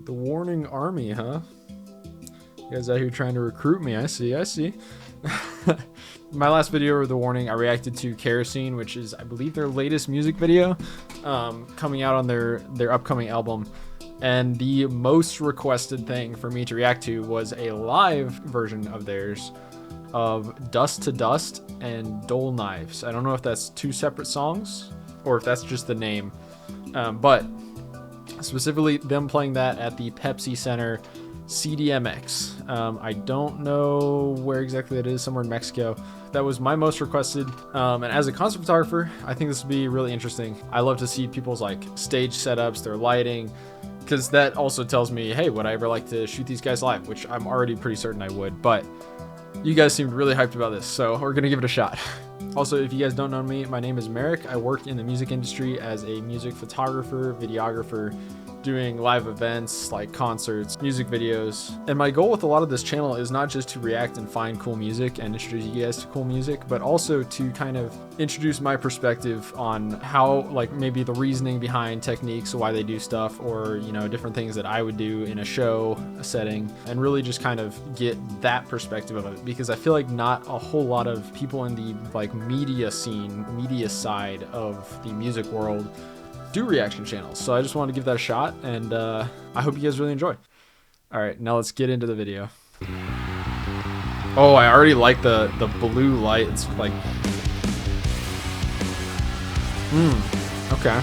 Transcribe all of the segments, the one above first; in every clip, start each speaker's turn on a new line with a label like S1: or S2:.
S1: The Warning Army, huh? You guys out here trying to recruit me. I see. My last video of The Warning, I reacted to Kerosene, which is, I believe, their latest music video coming out on their upcoming album. And the most requested thing for me to react to was a live version of theirs of Dust to Dust and Dull Knives. I don't know if that's two separate songs or if that's just the name, but specifically them playing that at the Pepsi Center CDMX. I don't know where exactly that is, somewhere in Mexico. That was my most requested, and as a concert photographer, I think this would be really interesting. I love to see people's like stage setups, their lighting, because that also tells me, hey, would I ever like to shoot these guys live, which I'm already pretty certain I would, but you guys seemed really hyped about this, so we're gonna give it a shot. Also, if you guys don't know me, my name is Merrick. I work in the music industry as a music photographer, videographer, doing live events like concerts, music videos. And my goal with a lot of this channel is not just to react and find cool music and introduce you guys to cool music, but also to kind of introduce my perspective on how, like, maybe the reasoning behind techniques, why they do stuff, or, you know, different things that I would do in a show, a setting, and really just kind of get that perspective of it, because I feel like not a whole lot of people in the like media scene, media side of the music world do reaction channels. So I just wanted to give that a shot, and I hope you guys really enjoy. All right, now let's get into the video. Oh, I already like the blue light. It's like, okay.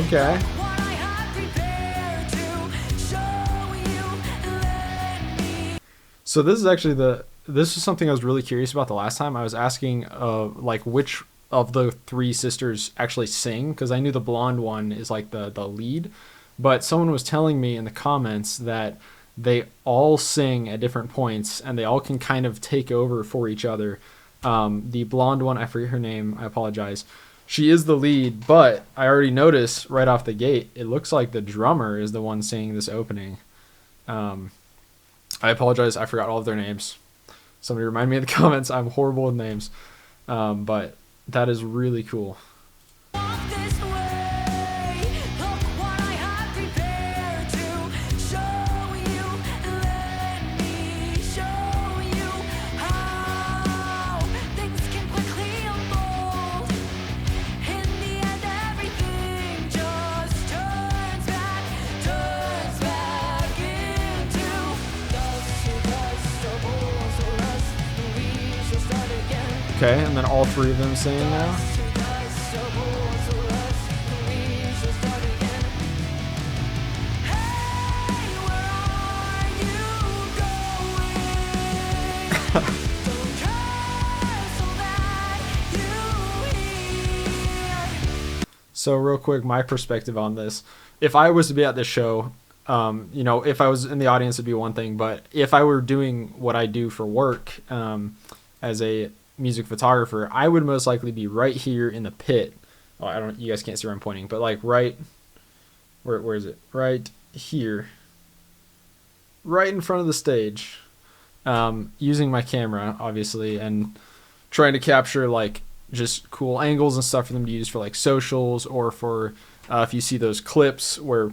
S1: Okay. So this is actually this is something I was really curious about the last time. I was asking like which of the three sisters actually sing, because I knew the blonde one is like the lead, but someone was telling me in the comments that they all sing at different points and they all can kind of take over for each other. The blonde one, I forget her name, I apologize. She is the lead, but I already noticed right off the gate, it looks like the drummer is the one singing this opening. I apologize, I forgot all of their names. Somebody remind me in the comments. I'm horrible with names, but that is really cool. Okay, and then all three of them singing now. So real quick, my perspective on this. If I was to be at this show, you know, if I was in the audience, it'd be one thing, but if I were doing what I do for work as a music photographer, I would most likely be right here in the pit. Oh, I don't, you guys can't see where I'm pointing, but like right, where is it? Right here, right in front of the stage, using my camera, obviously, and trying to capture like just cool angles and stuff for them to use for like socials, or for if you see those clips where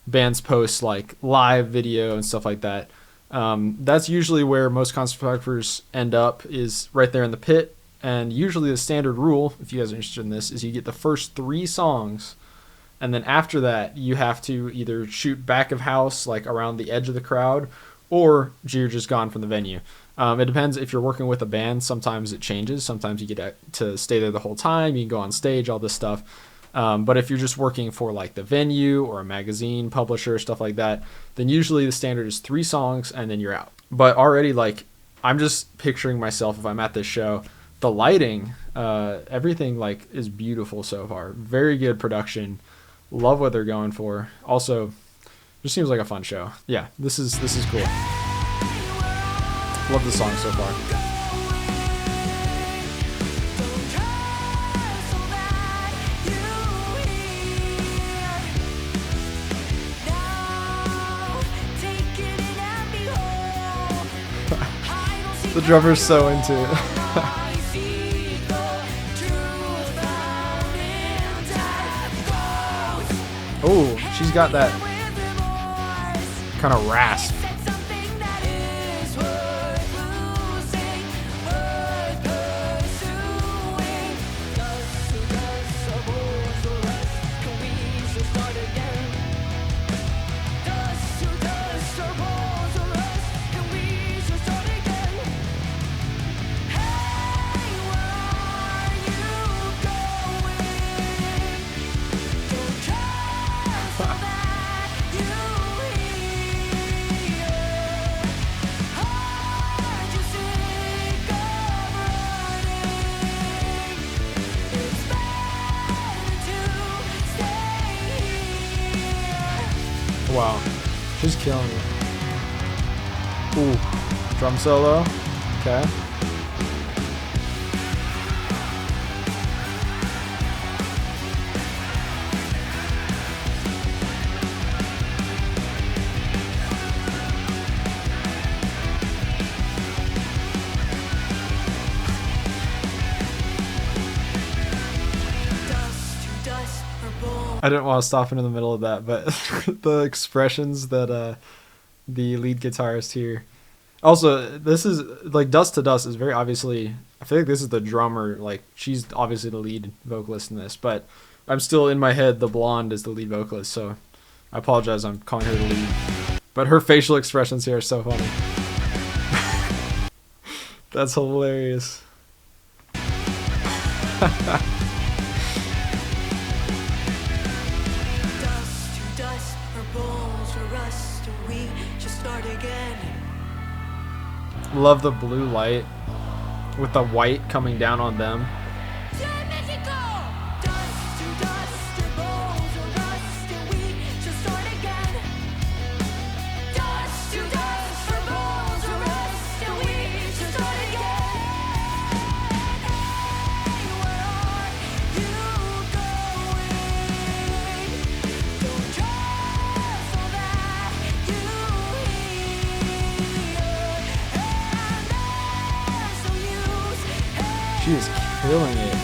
S1: bands post like live video and stuff like that. That's usually where most concert photographers end up, is right there in the pit. And usually the standard rule, if you guys are interested in this, is you get the first 3 songs, and then after that you have to either shoot back of house, like around the edge of the crowd, or you're just gone from the venue. It depends if you're working with a band. Sometimes it changes. Sometimes you get to stay there the whole time. You can go on stage, all this stuff. But if you're just working for like the venue or a magazine publisher, stuff like that, then usually the standard is 3 songs and then you're out. But already, like, I'm just picturing myself if I'm at this show, the lighting, everything like is beautiful so far. Very good production. Love what they're going for. Also, just seems like a fun show. Yeah, this is cool. Love the song so far.
S2: Take it in and behold.
S1: The drummer's so into it. Oh, she's got that kind of rasp. Wow, she's killing it. Ooh, drum solo. Okay. I didn't want to stop in the middle of that, but the expressions that the lead guitarist here. Also, this is like Dust to Dust is very obviously. I feel like this is the drummer. Like she's obviously the lead vocalist in this, but I'm still in my head. The blonde is the lead vocalist, so I apologize. I'm calling her the lead, but her facial expressions here are so funny. That's hilarious. Love the blue light with the white coming down on them. She is killing it.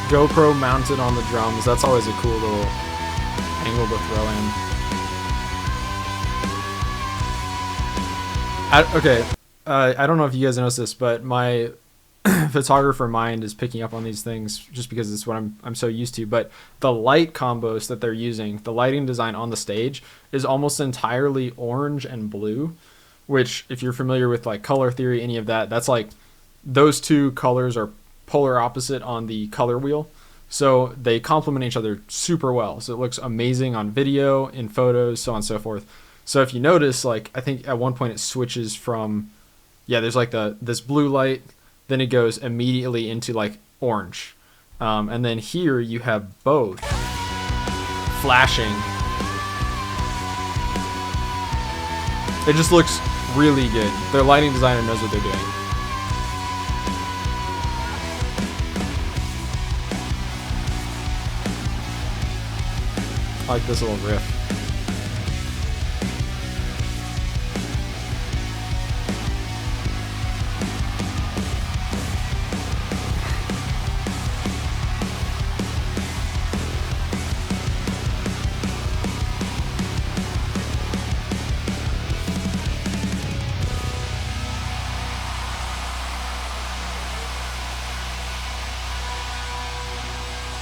S1: GoPro mounted on the drums. That's always a cool little angle to throw in. I don't know if you guys noticed this, but my photographer mind is picking up on these things just because it's what I'm so used to. But the light combos that they're using, the lighting design on the stage is almost entirely orange and blue, which if you're familiar with like color theory, any of that, that's like those two colors are polar opposite on the color wheel. So they complement each other super well. So it looks amazing on video, in photos, so on and so forth. So if you notice, like I think at one point it switches from, there's like this blue light, then it goes immediately into like orange. And then here you have both flashing. It just looks really good. Their lighting designer knows what they're doing. I like this little riff.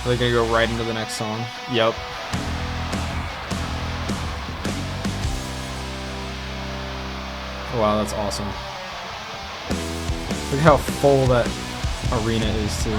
S1: Are they gonna go right into the next song? Yep. Wow, that's awesome. Look how full that arena is too.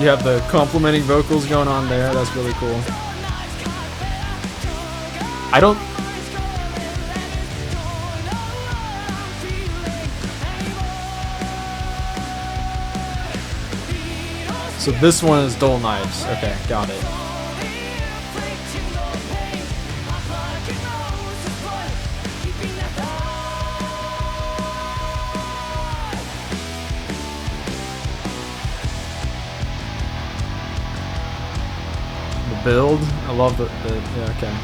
S1: You have the complimenting vocals going on there. That's really cool. I don't... So this one is Dull Knives. Okay, got it. The build, I love the yeah, okay.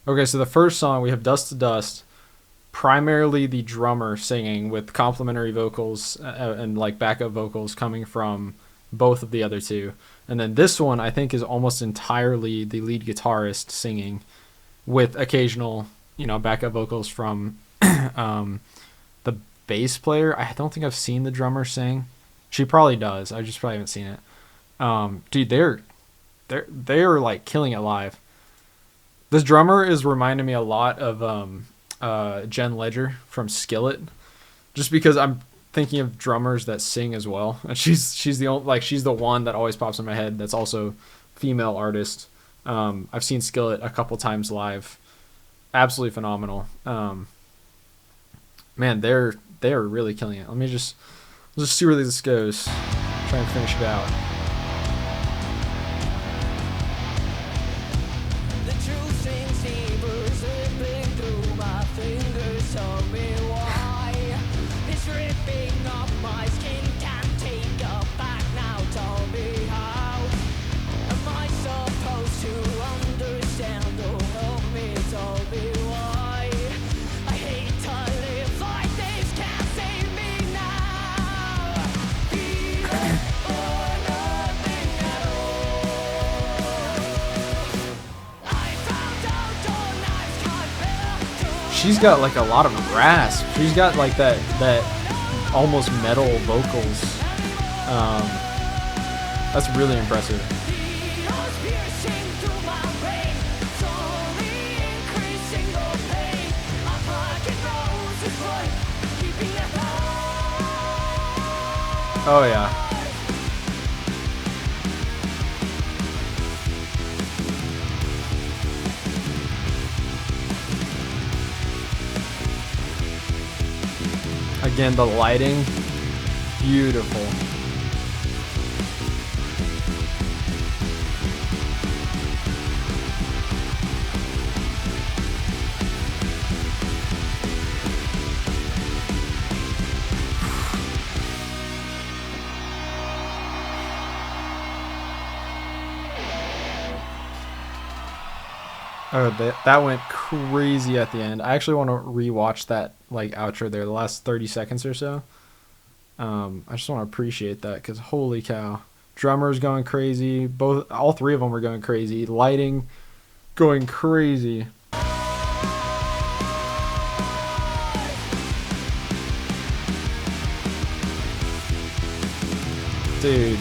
S1: Okay, so the first song we have Dust to Dust, primarily the drummer singing with complimentary vocals and like backup vocals coming from both of the other two. And then this one I think is almost entirely the lead guitarist singing with occasional, backup vocals from the bass player. I don't think I've seen the drummer sing. She probably does. I just probably haven't seen it. Dude, they're like killing it live. This drummer is reminding me a lot of Jen Ledger from Skillet, just because I'm thinking of drummers that sing as well. And she's the only, like, she's the one that always pops in my head that's also female artist. I've seen Skillet a couple times live. Absolutely phenomenal. Man, they are really killing it. Let's just see where this goes. Try and finish it out. She's got like a lot of rasp. She's got like that almost metal vocals. That's really impressive. Oh yeah. Again, the lighting, beautiful. Oh, that went crazy at the end. I actually want to rewatch that like outro there, the last 30 seconds or so. I just want to appreciate that because holy cow, drummers going crazy. All three of them were going crazy. Lighting, going crazy. Dude.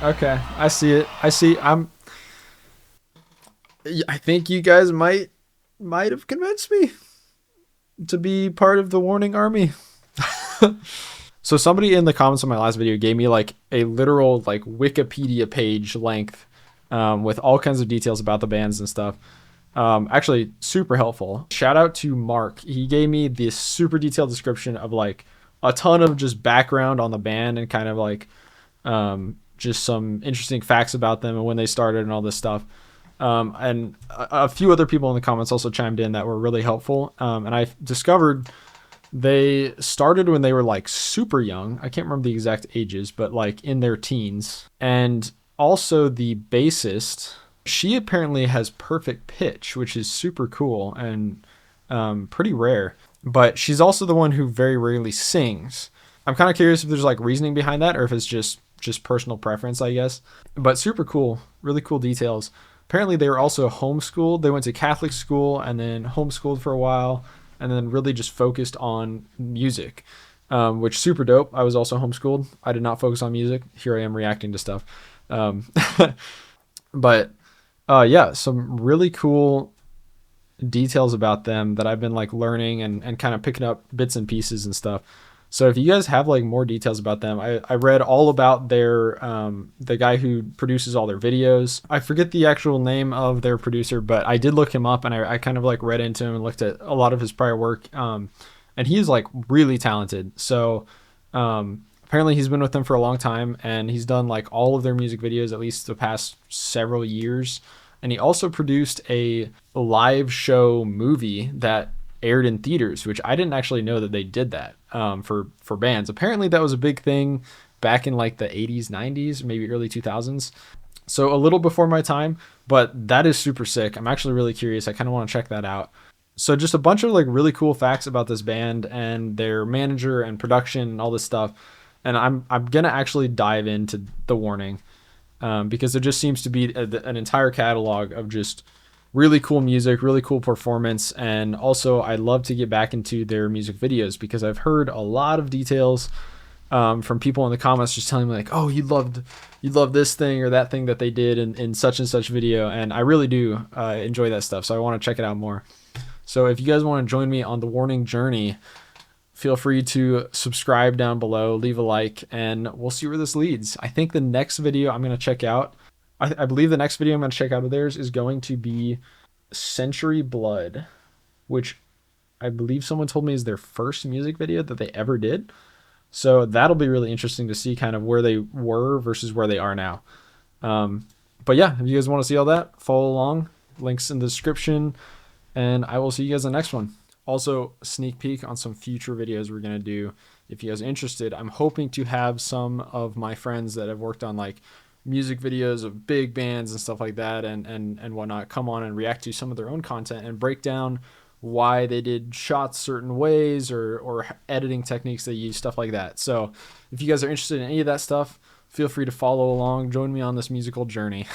S1: Okay. I see it. I think you guys might have convinced me to be part of the Warning Army. So somebody in the comments on my last video gave me like a literal like Wikipedia page length with all kinds of details about the bands and stuff. Actually super helpful. Shout out to Mark. He gave me this super detailed description of like a ton of just background on the band and kind of like just some interesting facts about them and when they started and all this stuff. And a few other people in the comments also chimed in that were really helpful. And I discovered they started when they were like super young. I can't remember the exact ages, but like in their teens. And also the bassist, she apparently has perfect pitch, which is super cool and pretty rare. But she's also the one who very rarely sings. I'm kind of curious if there's like reasoning behind that or if it's just just personal preference, I guess. But super cool, really cool details. Apparently, they were also homeschooled. They went to Catholic school and then homeschooled for a while, and then really just focused on music, which super dope. I was also homeschooled. I did not focus on music. Here I am reacting to stuff. Um, but yeah, some really cool details about them that I've been like learning and kind of picking up bits and pieces and stuff. So if you guys have like more details about them, I read all about their the guy who produces all their videos. I forget the actual name of their producer, but I did look him up and I kind of like read into him and looked at a lot of his prior work. And he's like really talented. So apparently he's been with them for a long time and he's done like all of their music videos at least the past several years. And he also produced a live show movie that aired in theaters, which I didn't actually know that they did that for bands. Apparently that was a big thing back in like the 80s, 90s, maybe early 2000s. So a little before my time, but that is super sick. I'm actually really curious. I kind of want to check that out. So just a bunch of like really cool facts about this band and their manager and production and all this stuff. And I'm going to actually dive into The Warning because there just seems to be an entire catalog of just really cool music, really cool performance. And also I love to get back into their music videos because I've heard a lot of details from people in the comments just telling me like, oh, you loved this thing or that thing that they did in such and such video. And I really do enjoy that stuff. So I want to check it out more. So if you guys want to join me on the Warning journey, feel free to subscribe down below, leave a like, and we'll see where this leads. I think the next video I'm going to check out, I believe the next video I'm going to check out of theirs is going to be Century Blood, which I believe someone told me is their first music video that they ever did. So that'll be really interesting to see kind of where they were versus where they are now. But yeah, if you guys want to see all that, follow along. Links in the description. And I will see you guys in the next one. Also, a sneak peek on some future videos we're going to do. If you guys are interested, I'm hoping to have some of my friends that have worked on like music videos of big bands and stuff like that and whatnot come on and react to some of their own content and break down why they did shots certain ways or editing techniques they use, stuff like that. So if you guys are interested in any of that stuff, feel free to follow along, join me on this musical journey.